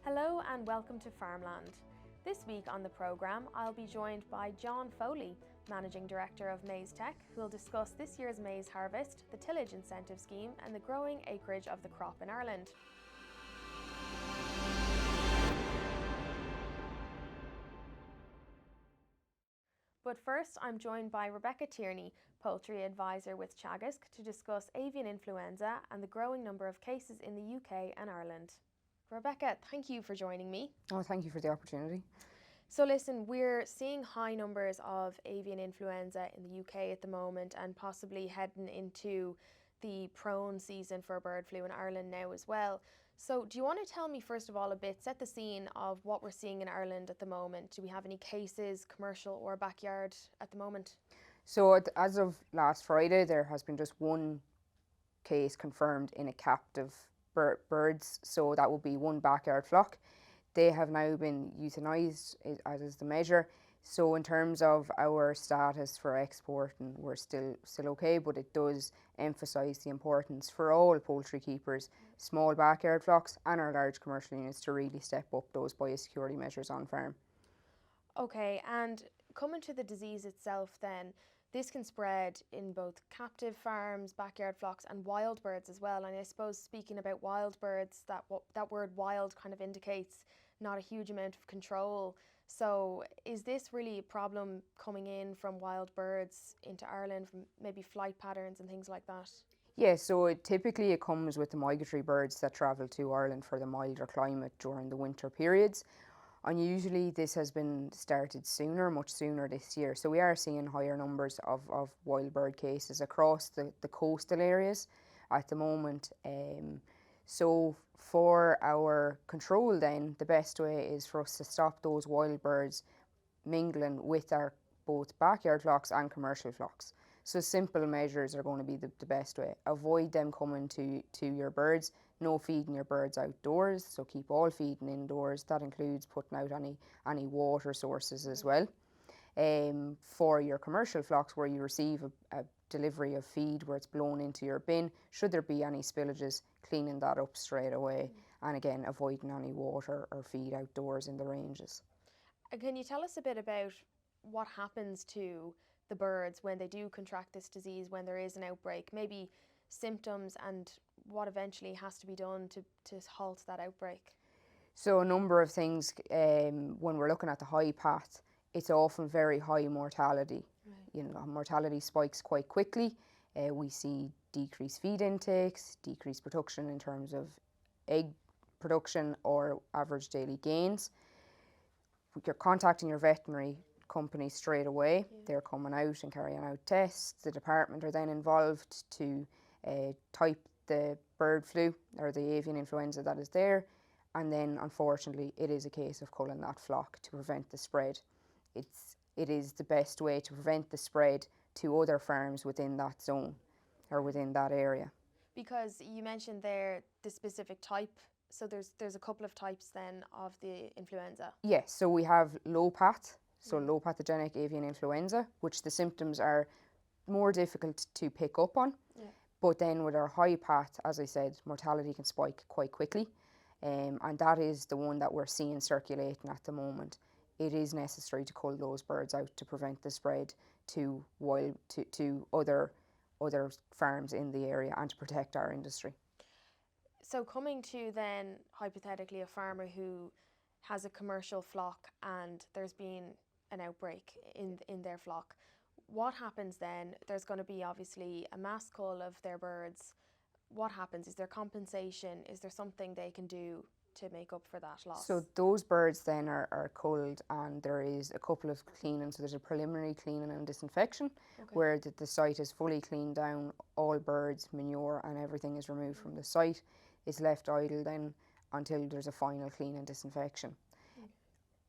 Hello and welcome to Farmland. This week on the programme, I'll be joined by John Foley, Managing Director of Maize Tech, who will discuss this year's maize harvest, the tillage incentive scheme and the growing acreage of the crop in Ireland. But first, I'm joined by Rebecca Tierney, Poultry Advisor with Teagasc, to discuss avian influenza and the growing number of cases in the UK and Ireland. Rebecca, thank you for joining me. Oh, thank you for the opportunity. So listen, we're seeing high numbers of avian influenza in the UK at the moment and possibly heading into the prone season for bird flu in Ireland now as well. So do you want to tell me first of all a bit, set the scene of what we're seeing in Ireland at the moment? Do we have any cases, commercial or backyard at the moment? So as of last Friday, there has been just one case confirmed in a captive birds. So that would be one backyard flock. They have now been euthanised, as is the measure. So in terms of our status for exporting, we're still okay, but it does emphasise the importance for all poultry keepers, small backyard flocks and our large commercial units to really step up those biosecurity measures on farm. Okay, and coming to the disease itself then, this can spread in both captive farms, backyard flocks and wild birds as well. And I suppose speaking about wild birds, that word wild kind of indicates not a huge amount of control. So is this really a problem coming in from wild birds into Ireland, from maybe flight patterns and things like that? Yeah, so typically it comes with the migratory birds that travel to Ireland for the milder climate during the winter periods. Unusually, this has been started sooner, much sooner this year. So we are seeing higher numbers of wild bird cases across the coastal areas at the moment. So for our control then, the best way is for us to stop those wild birds mingling with our both backyard flocks and commercial flocks. So simple measures are going to be the best way. Avoid them coming to your birds. No feeding your birds outdoors, so keep all feeding indoors. That includes putting out any water sources as well. For your commercial flocks where you receive a delivery of feed where it's blown into your bin, should there be any spillages, cleaning that up straight away. And again, avoiding any water or feed outdoors in the ranges. And can you tell us a bit about what happens to the birds when they do contract this disease, when there is an outbreak, maybe symptoms and what eventually has to be done to halt that outbreak? So a number of things, when we're looking at the high path, it's often very high mortality. Right. You know, mortality spikes quite quickly. We see decreased feed intakes, decreased production in terms of egg production or average daily gains. You're contacting your veterinary company straight away. Yeah. They're coming out and carrying out tests. The department are then involved to type the bird flu or the avian influenza that is there, and then unfortunately it is a case of culling that flock to prevent the spread. It is the best way to prevent the spread to other farms within that zone or within that area. Because you mentioned there the specific type, so there's a couple of types then of the influenza. Yes, so we have low path, so low pathogenic avian influenza, which the symptoms are more difficult to pick up on. Yeah. But then with our high path, as I said, mortality can spike quite quickly. And that is the one that we're seeing circulating at the moment. It is necessary to cull those birds out to prevent the spread to other farms in the area and to protect our industry. So coming to then, hypothetically, a farmer who has a commercial flock and there's been an outbreak in their flock, what happens then? There's going to be obviously a mass cull of their birds. What happens? Is there compensation? Is there something they can do to make up for that loss? So those birds then are culled, and there is a couple of cleaning. So there's a preliminary cleaning and disinfection, okay, where the site is fully cleaned down, all birds, manure and everything is removed from the site. It's left idle then until there's a final clean and disinfection.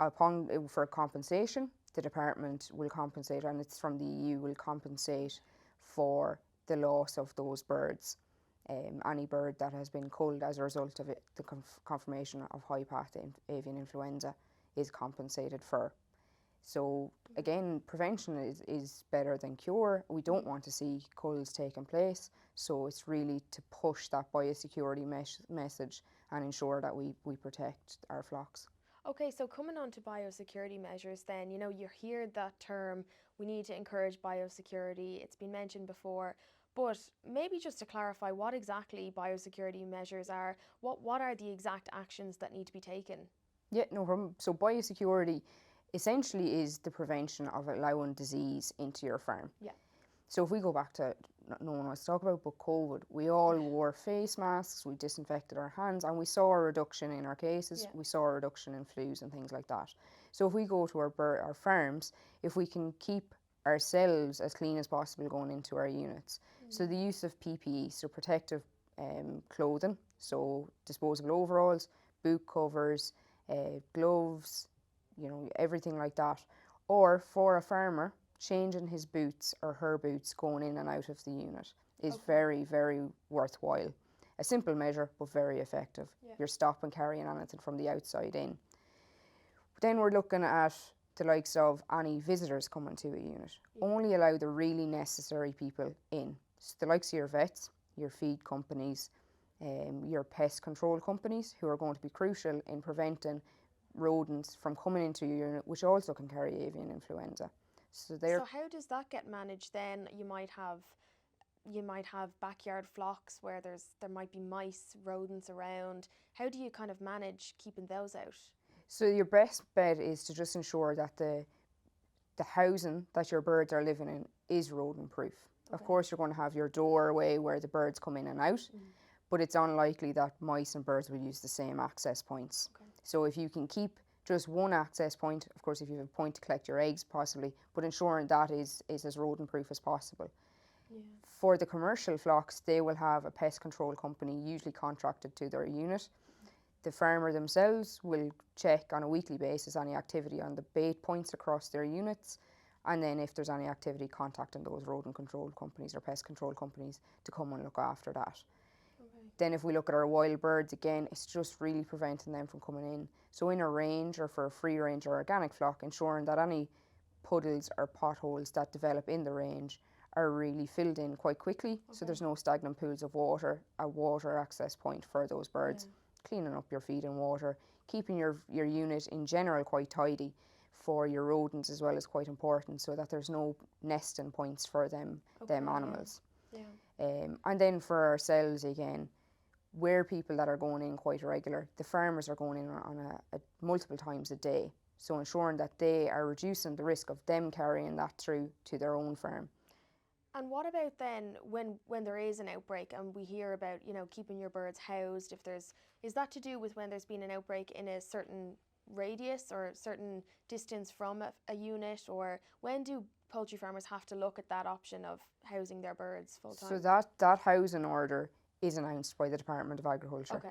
Okay. For compensation, the department will compensate, and it's from the EU, will compensate for the loss of those birds. Any bird that has been culled as a result of it, the confirmation of high path avian influenza is compensated for. So again, prevention is better than cure. We don't want to see culls taking place, so it's really to push that biosecurity message and ensure that we protect our flocks. Okay, so coming on to biosecurity measures then, you know, you hear that term, we need to encourage biosecurity, it's been mentioned before, but maybe just to clarify what exactly biosecurity measures are, what are the exact actions that need to be taken? Yeah, no problem. So biosecurity essentially is the prevention of allowing disease into your farm. Yeah. So if we go back to, no one wants to talk about, but COVID, we all wore face masks, we disinfected our hands, and we saw a reduction in our cases. Yeah. We saw a reduction in flus and things like that. So if we go to our farms, if we can keep ourselves as clean as possible going into our units. So the use of PPE, so protective clothing, so disposable overalls, boot covers, gloves, you know, everything like that. Or for a farmer, changing his boots or her boots going in and out of the unit is very, very worthwhile. A simple measure, but very effective. Yeah. You're stopping carrying anything from the outside in. Then we're looking at the likes of any visitors coming to a unit. Yeah. Only allow the really necessary people in. So the likes of your vets, your feed companies, your pest control companies, who are going to be crucial in preventing rodents from coming into your unit, which also can carry avian influenza. So how does that get managed then? You might have backyard flocks where there might be mice, rodents around. How do you kind of manage keeping those out? So your best bet is to just ensure that the housing that your birds are living in is rodent proof. Of course, you're going to have your doorway where the birds come in and out, but it's unlikely that mice and birds will use the same access points. So if you can keep just one access point, of course if you have a point to collect your eggs possibly, but ensuring that is as rodent proof as possible. Yeah. For the commercial flocks, they will have a pest control company usually contracted to their unit. The farmer themselves will check on a weekly basis any activity on the bait points across their units, and then if there's any activity, contacting those rodent control companies or pest control companies to come and look after that. Then if we look at our wild birds, again, it's just really preventing them from coming in. So in a range or for a free range or organic flock, ensuring that any puddles or potholes that develop in the range are really filled in quite quickly, so there's no stagnant pools of water, a water access point for those birds. Cleaning up your feed and water, keeping your unit in general quite tidy for your rodents as well is quite important, so that there's no nesting points for them animals. And then for ourselves again, we're people that are going in quite irregular. The farmers are going in on a multiple times a day, so ensuring that they are reducing the risk of them carrying that through to their own farm. And what about then when there is an outbreak and we hear about, you know, keeping your birds housed, is that to do with when there's been an outbreak in a certain radius or a certain distance from a unit, or when do poultry farmers have to look at that option of housing their birds full time? So that housing order is announced by the Department of Agriculture.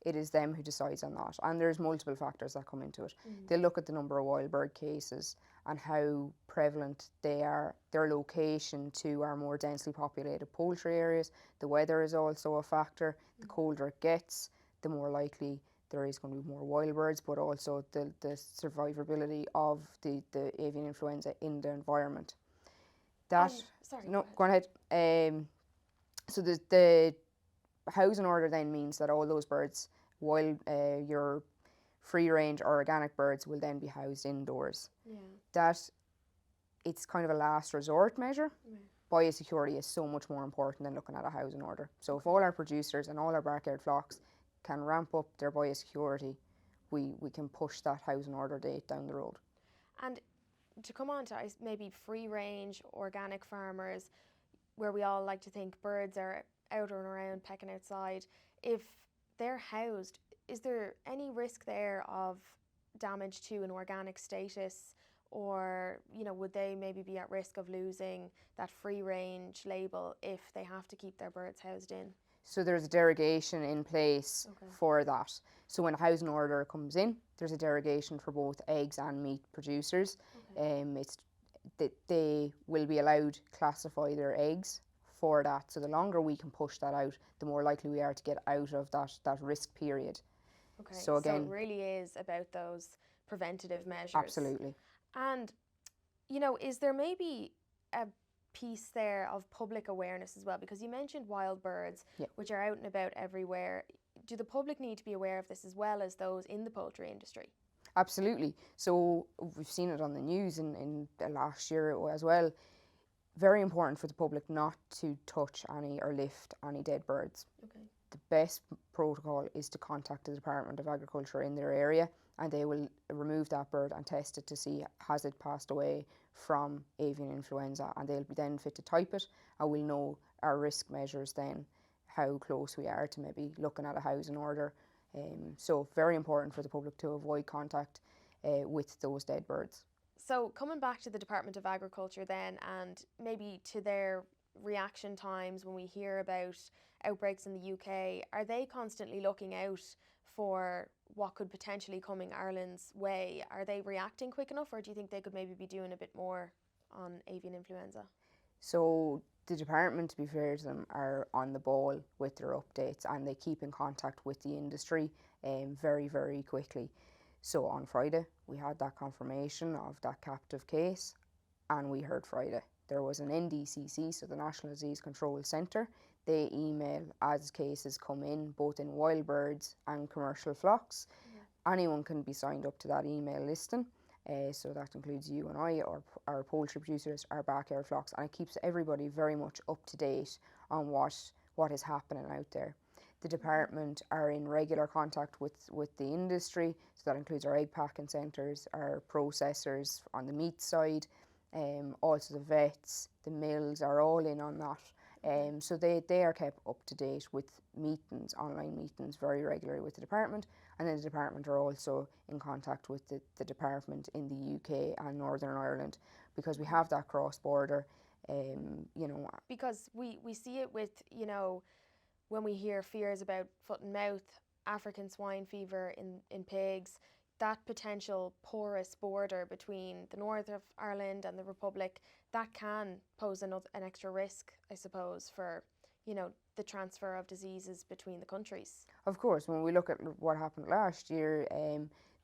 It is them who decides on that, and there's multiple factors that come into it. They look at the number of wild bird cases and how prevalent they are, their location to our more densely populated poultry areas. The weather is also a factor. The colder it gets, the more likely there is going to be more wild birds, but also the survivability of the avian influenza in the environment. Go ahead. So the housing order then means that all those birds, while your free range or organic birds, will then be housed indoors. That it's kind of a last resort measure. Biosecurity is so much more important than looking at a housing order. So if all our producers and all our backyard flocks can ramp up their biosecurity, we can push that housing order date down the road. And to come on to maybe free range organic farmers, where we all like to think birds are out and around pecking outside, if they're housed, is there any risk there of damage to an organic status, or, you know, would they maybe be at risk of losing that free range label if they have to keep their birds housed in? So there's a derogation in place for that. So when a housing order comes in, there's a derogation for both eggs and meat producers. It's that they will be allowed to classify their eggs for that. So the longer we can push that out, the more likely we are to get out of that risk period. So again, it really is about those preventative measures. Absolutely. And, you know, is there maybe a piece there of public awareness as well? Because you mentioned wild birds, which are out and about everywhere. do the public need to be aware of this as well as those in the poultry industry? Absolutely. So we've seen it on the news in the last year as well. Very important for the public not to touch any or lift any dead birds. Okay. The best protocol is to contact the Department of Agriculture in their area, and they will remove that bird and test it to see has it passed away from avian influenza, and they'll be then fit to type it, and we'll know our risk measures then, how close we are to maybe looking at a housing order. So very important for the public to avoid contact with those dead birds. So coming back to the Department of Agriculture then, and maybe to their reaction times when we hear about outbreaks in the UK, are they constantly looking out for what could potentially come in Ireland's way? Are they reacting quick enough, or do you think they could maybe be doing a bit more on avian influenza? So the department, to be fair to them, are on the ball with their updates, and they keep in contact with the industry very, very quickly. So on Friday, we had that confirmation of that captive case, and we heard Friday there was an NDCC, so the National Disease Control Centre. They email as cases come in, both in wild birds and commercial flocks. Yeah. Anyone can be signed up to that email listing. So that includes you and I, or our poultry producers, our backyard flocks, and it keeps everybody very much up to date on what is happening out there. The department are in regular contact with the industry, so that includes our egg packing centres, our processors on the meat side, also the vets, the mills are all in on that. So they are kept up to date with meetings, online meetings, very regularly with the department, and then the department are also in contact with the department in the UK and Northern Ireland, because we have that cross-border, Because we see it with, when we hear fears about foot and mouth, African swine fever in pigs, that potential porous border between the north of Ireland and the Republic, that can pose an extra risk, I suppose, for, the transfer of diseases between the countries. Of course, when we look at what happened last year,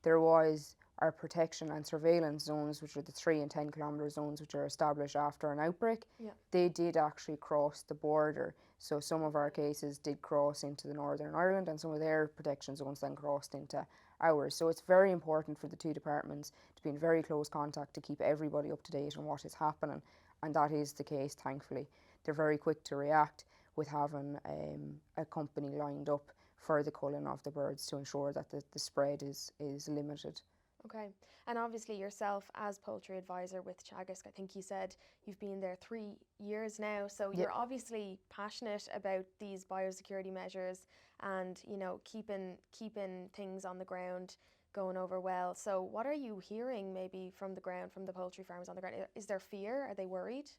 there was our protection and surveillance zones, which are the 3 and 10 kilometre zones which are established after an outbreak. Yeah. They did actually cross the border. So some of our cases did cross into the Northern Ireland, and some of their protection zones then crossed into ours. So it's very important for the two departments to be in very close contact to keep everybody up to date on what is happening, and that is the case, thankfully. They're very quick to react with having a company lined up for the culling of the birds to ensure that the spread is limited. Okay, and obviously yourself as poultry advisor with Teagasc, I think you said you've been there 3 years now, so you're obviously passionate about these biosecurity measures and keeping things on the ground going over well. So what are you hearing maybe from the ground, from the poultry farmers on the ground? Is there fear? Are they worried?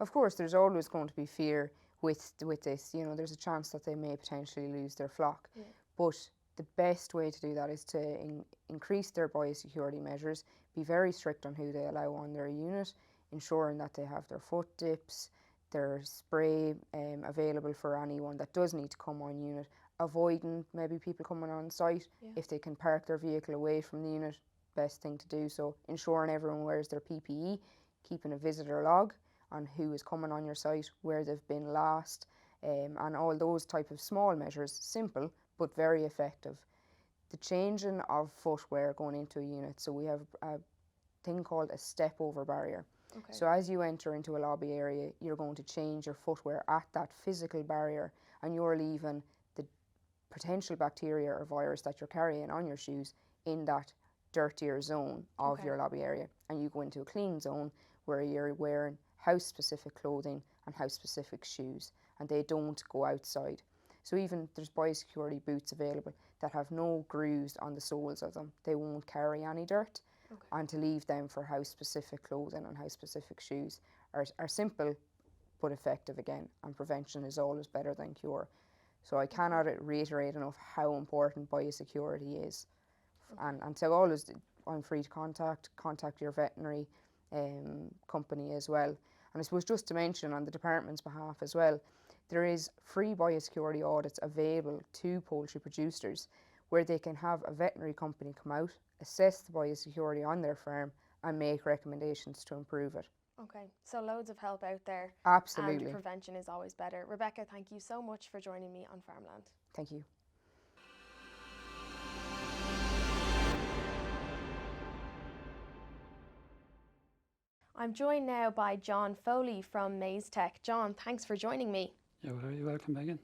Of course, there's always going to be fear with this. There's a chance that they may potentially lose their flock, but the best way to do that is to increase their biosecurity measures, be very strict on who they allow on their unit, ensuring that they have their foot dips, their spray available for anyone that does need to come on unit, avoiding maybe people coming on site. If they can park their vehicle away from the unit, best thing to do so, ensuring everyone wears their PPE, keeping a visitor log on who is coming on your site, where they've been last, and all those type of small measures, simple but very effective. The changing of footwear going into a unit, so we have a thing called a step over barrier. Okay. So as you enter into a lobby area, you're going to change your footwear at that physical barrier, and you're leaving the potential bacteria or virus that you're carrying on your shoes in that dirtier zone of your lobby area, and you go into a clean zone where you're wearing house specific clothing and house specific shoes, and they don't go outside. So even there's biosecurity boots available that have no grooves on the soles of them. They won't carry any dirt. Okay. And to leave them for house specific clothing and house specific shoes are simple but effective again, and prevention is always better than cure. So I cannot reiterate enough how important biosecurity is. Okay. And so always, I'm free to contact your veterinary company as well. And I suppose just to mention on the department's behalf as well, there is free biosecurity audits available to poultry producers where they can have a veterinary company come out, assess the biosecurity on their farm and make recommendations to improve it. Okay, so loads of help out there. Absolutely. And prevention is always better. Rebecca, thank you so much for joining me on Farmland. Thank you. I'm joined now by John Foley from Maize Tech. John, thanks for joining me. You're very welcome, Megan.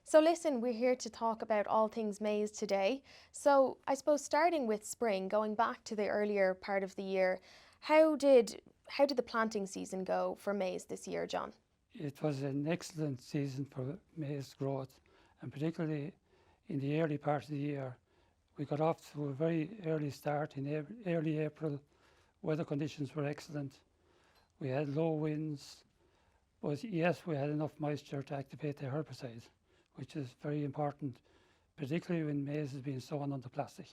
So listen, we're here to talk about all things maize today. So I suppose starting with spring, going back to the earlier part of the year, how did the planting season go for maize this year, John? It was an excellent season for maize growth, and particularly in the early part of the year. We got off to a very early start in early April. Weather conditions were excellent. We had low winds, but yes, we had enough moisture to activate the herbicide, which is very important, particularly when maize is being sown under plastic.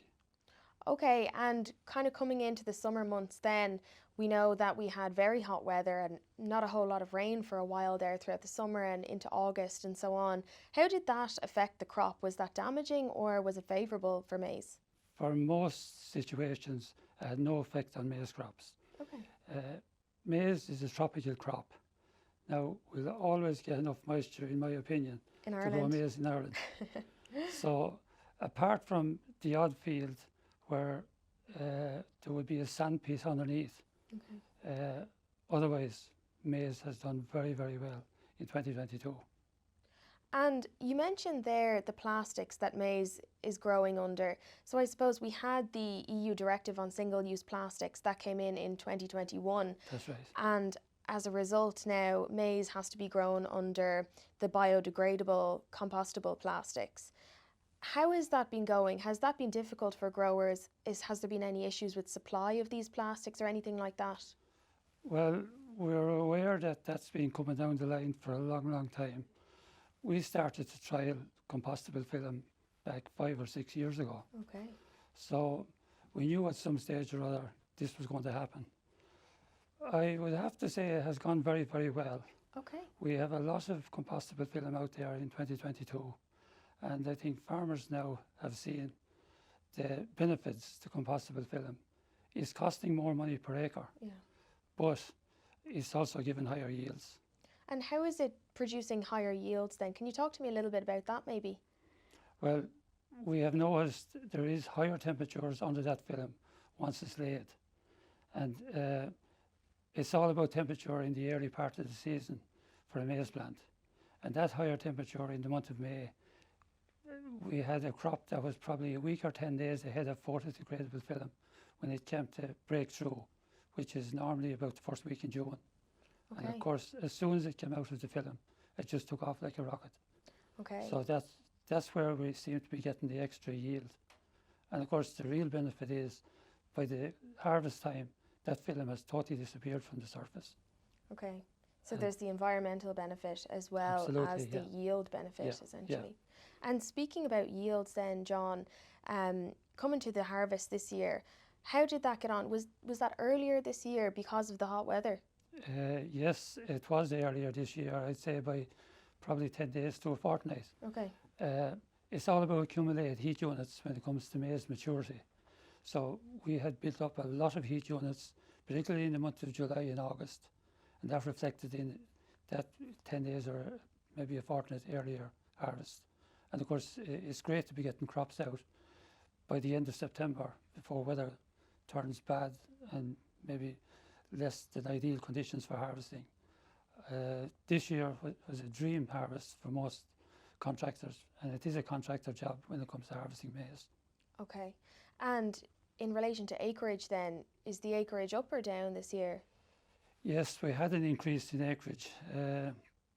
Okay, and kind of coming into the summer months then, we know that we had very hot weather and not a whole lot of rain for a while there throughout the summer and into August and so on. How did that affect the crop? Was that damaging or was it favourable for maize? For most situations, it had no effect on maize crops. Okay. Maize is a tropical crop. Now, we'll always get enough moisture, in my opinion, In to grow Ireland? maize in Ireland. So, apart from the odd field where there would be a sand piece underneath, Okay. otherwise maize has done very, very well in 2022. And you mentioned there the plastics that maize is growing under. So I suppose we had the EU directive on single-use plastics that came in 2021. That's right. And as a result now, maize has to be grown under the biodegradable, compostable plastics. How has that been going? Has that been difficult for growers? Has there been any issues with supply of these plastics or anything like that? Well, we're aware that that's been coming down the line for a long, long time. We started to trial compostable film back 5 or 6 years ago. Okay. So we knew at some stage or other this was going to happen. I would have to say it has gone very, very well. Okay. We have a lot of compostable film out there in 2022, and I think farmers now have seen the benefits to compostable film. It's costing more money per acre, Yeah. but it's also giving higher yields. And how is it producing higher yields then? Can you talk to me a little bit about that maybe? Well, we have noticed there is higher temperatures under that film once it's laid, and it's all about temperature in the early part of the season for a maize plant. And that higher temperature in the month of May, we had a crop that was probably a week or 10 days ahead of photodegradable film when it came to breakthrough, which is normally about the first week in June. Okay. And of course, as soon as it came out of the film, it just took off like a rocket. Okay. So that's where we seem to be getting the extra yield. And of course, the real benefit is by the harvest time, that film has totally disappeared from the surface. Okay. So there's the environmental benefit as well as the yield benefit, essentially. And speaking about yields then, John, coming to the harvest this year, how did that get on? Was that earlier this year because of the hot weather? Yes, it was earlier this year, I'd say by probably 10 days to a fortnight. Okay. It's all about accumulated heat units when it comes to maize maturity. So we had built up a lot of heat units, particularly in the month of July and August, and that reflected in that 10 days or maybe a fortnight earlier harvest. And of course, it's great to be getting crops out by the end of September before weather turns bad and maybe less than ideal conditions for harvesting. This year was a dream harvest for most contractors, and it is a contractor job when it comes to harvesting maize. Okay. And in relation to acreage then, is the acreage up or down this year? Yes, we had an increase in acreage,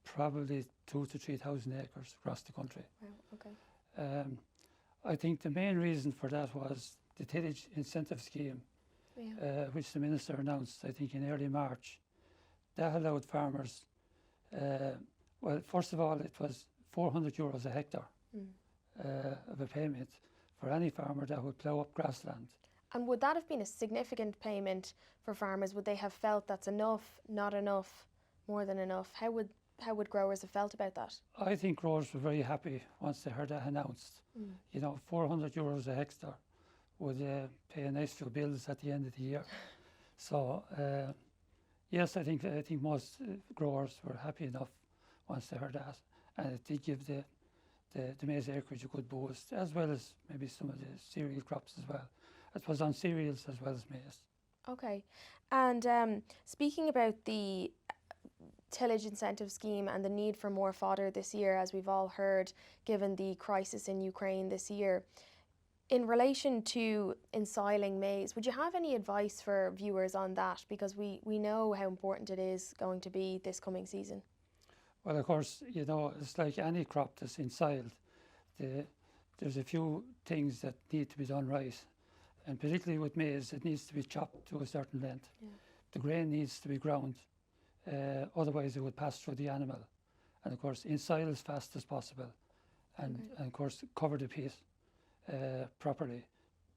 probably 2,000 to 3,000 acres across the country. Wow, okay. I think the main reason for that was the tillage incentive scheme, which the Minister announced, I think, in early March. That allowed farmers, well, first of all, it was €400 a hectare of a payment for any farmer that would plough up grassland. And would that have been a significant payment for farmers? Would they have felt that's enough, not enough, more than enough? How would growers have felt about that? I think growers were very happy once they heard that announced. You know, €400 a hectare would pay a nice few bills at the end of the year. So yes, I think most growers were happy enough once they heard that, and it did give the maize acreage a good boost, as well as maybe some of the cereal crops as well. It was on cereals as well as maize. Okay. And speaking about the tillage incentive scheme and the need for more fodder this year, as we've all heard, given the crisis in Ukraine this year, in relation to ensiling maize, would you have any advice for viewers on that? Because we know how important it is going to be this coming season. Well, of course, you know, it's like any crop that's ensiled. There's a few things that need to be done right. And particularly with maize, it needs to be chopped to a certain length. Yeah. The grain needs to be ground, otherwise it would pass through the animal. And of course, ensile as fast as possible. And of course, cover the pit properly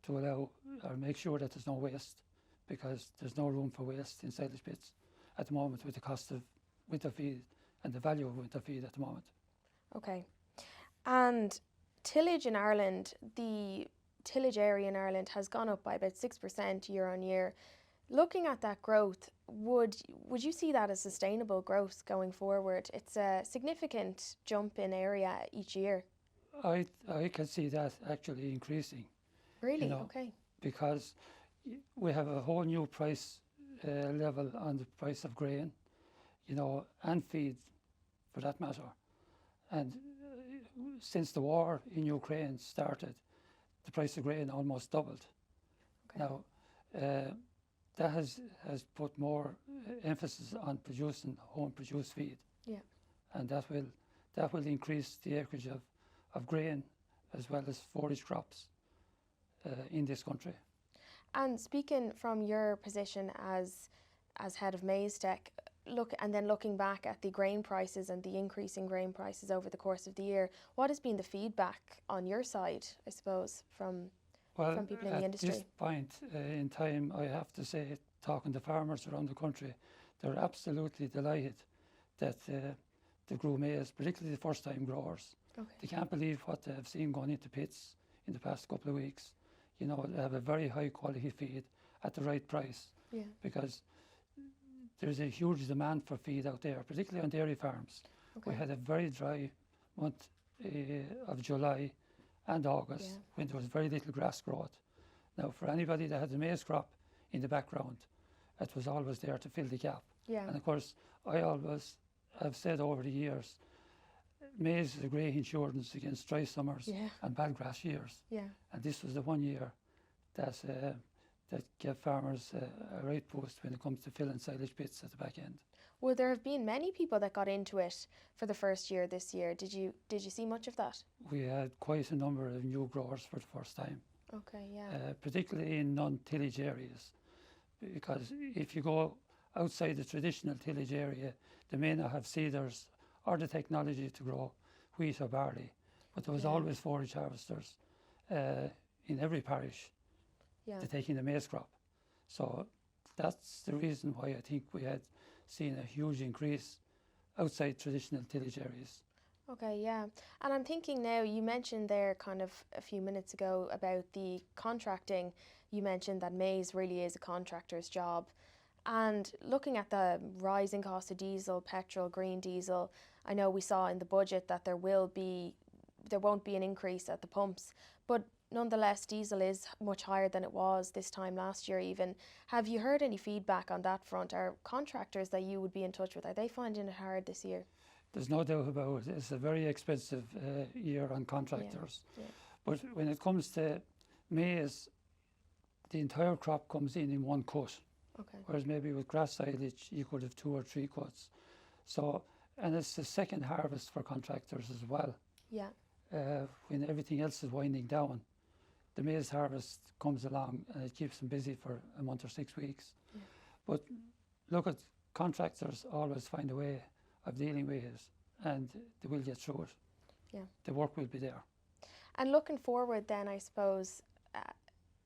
to allow or make sure that there's no waste, because there's no room for waste in silage pits at the moment with the cost of winter feed and the value of winter feed at the moment. Okay. And tillage in Ireland, the tillage area in Ireland has gone up by about 6% year on year. Looking at that growth, would you see that as sustainable growth going forward? It's a significant jump in area each year. I can see that actually increasing. Really? You know, okay. Because we have a whole new price level on the price of grain, you know, and feed for that matter. And since the war in Ukraine started, the price of grain almost doubled. Okay. Now, that has put more emphasis on producing home-produced feed. Yeah. And that will increase the acreage of grain as well as forage crops in this country. And speaking from your position as head of Maize Tech, looking back at the grain prices and the increase in grain prices over the course of the year, what has been the feedback on your side, I suppose, from people in the industry? At this point in time, I have to say, talking to farmers around the country, they're absolutely delighted that they grew maize, particularly the first-time growers. Okay. They can't believe what they have seen going into pits in the past couple of weeks. You know, they have a very high quality feed at the right price. Yeah. Because there's a huge demand for feed out there, particularly on dairy farms. Okay. We had a very dry month of July and August when there was very little grass growth. Now, for anybody that had a maize crop in the background, it was always there to fill the gap. Yeah. And of course, I always have said over the years, maize is a great insurance against dry summers and bad grass years. Yeah. And this was the one year that gave farmers a right boost when it comes to filling silage pits at the back end. Would there have been many people that got into it for the first year this year? Did you see much of that? We had quite a number of new growers for the first time. Okay, yeah. Particularly in non-tillage areas, because if you go outside the traditional tillage area, they may not have seeders or the technology to grow wheat or barley, but there was always forage harvesters in every parish to take in the maize crop. So that's the reason why I think we had seen a huge increase outside traditional tillage areas. Okay, yeah. And I'm thinking now, you mentioned there kind of a few minutes ago about the contracting. You mentioned that maize really is a contractor's job. And looking at the rising cost of diesel, petrol, green diesel, I know we saw in the budget that there won't be an increase at the pumps, but nonetheless, diesel is much higher than it was this time last year even. Have you heard any feedback on that front? Are contractors that you would be in touch with, are they finding it hard this year? There's no doubt about it. It's a very expensive year on contractors. Yeah. But when it comes to maize, the entire crop comes in one cut. Okay. Whereas maybe with grass silage, you could have 2 or 3 cuts. So, and it's the second harvest for contractors as well. Yeah. When everything else is winding down, the maize harvest comes along and it keeps them busy for a month or 6 weeks. Yeah. But look, at contractors always find a way of dealing with it, and they will get through it. Yeah. The work will be there. And looking forward then, I suppose,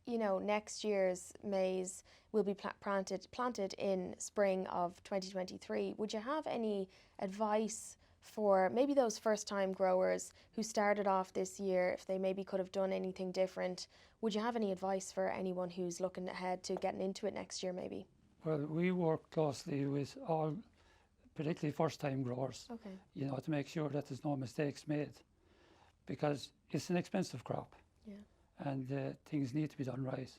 next year's maize will be planted in spring of 2023. Would you have any advice for maybe those first-time growers who started off this year, if they maybe could have done anything different? Would you have any advice for anyone who's looking ahead to getting into it next year maybe? Well, we work closely with all, particularly first-time growers, to make sure that there's no mistakes made, because it's an expensive crop. Yeah. And things need to be done right.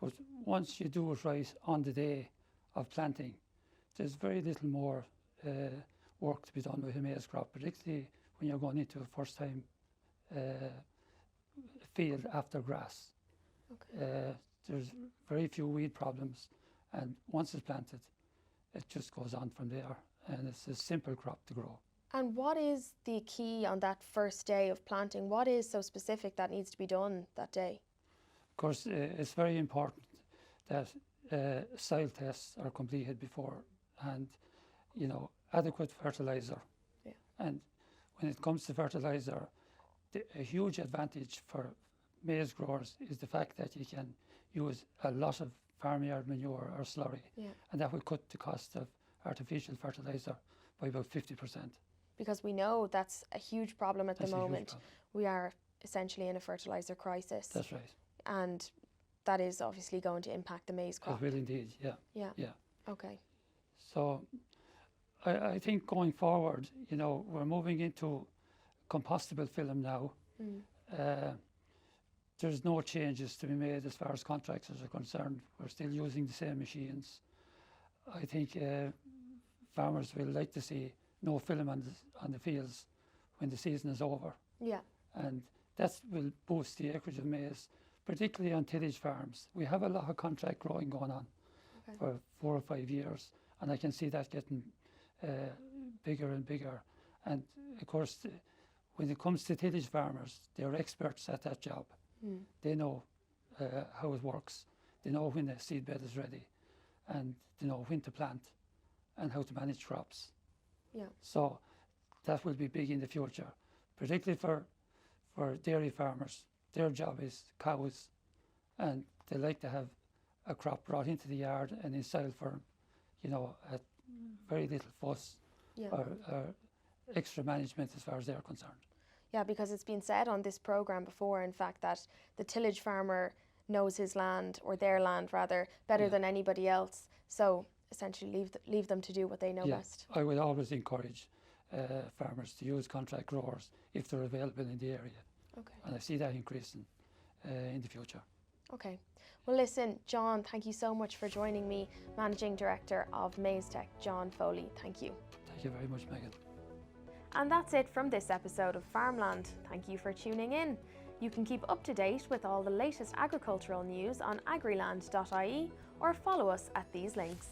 But once you do it right on the day of planting, there's very little more work to be done with a maize crop, particularly when you're going into a first time field after grass. Okay. There's very few weed problems, and once it's planted, it just goes on from there, and it's a simple crop to grow. And what is the key on that first day of planting? What is so specific that needs to be done that day? Of course, it's very important that soil tests are completed before, and adequate fertilizer. Yeah. And when it comes to fertilizer, a huge advantage for maize growers is the fact that you can use a lot of farmyard manure or slurry, and that will cut the cost of artificial fertilizer by about 50%. Because we know that's a huge problem at That's the a huge moment. problem. We are essentially in a fertilizer crisis. That's right. And that is obviously going to impact the maize crop. It will indeed, yeah. Yeah. Okay. So I think going forward, we're moving into compostable film now. There's no changes to be made as far as contractors are concerned. We're still using the same machines. I think farmers will like to see no film on the fields when the season is over. Yeah. And that will boost the acreage of maize, particularly on tillage farms. We have a lot of contract growing going on for 4 or 5 years, and I can see that getting bigger and bigger. And of course, when it comes to tillage farmers, they're experts at that job. They know how it works. They know when the seed bed is ready, and they know when to plant and how to manage crops. Yeah. So that will be big in the future, particularly for dairy farmers. Their job is cows, and they like to have a crop brought into the yard and in style for, at very little fuss or extra management as far as they're concerned. Yeah, because it's been said on this programme before, in fact, that the tillage farmer knows his land, or their land rather, better than anybody else. So essentially leave them to do what they know best. I would always encourage farmers to use contract growers if they're available in the area. Okay. And I see that increasing in the future. Okay. Well, listen, John, thank you so much for joining me, Managing Director of Maize Tech, John Foley. Thank you. Thank you very much, Megan. And that's it from this episode of Farmland. Thank you for tuning in. You can keep up to date with all the latest agricultural news on agriland.ie or follow us at these links.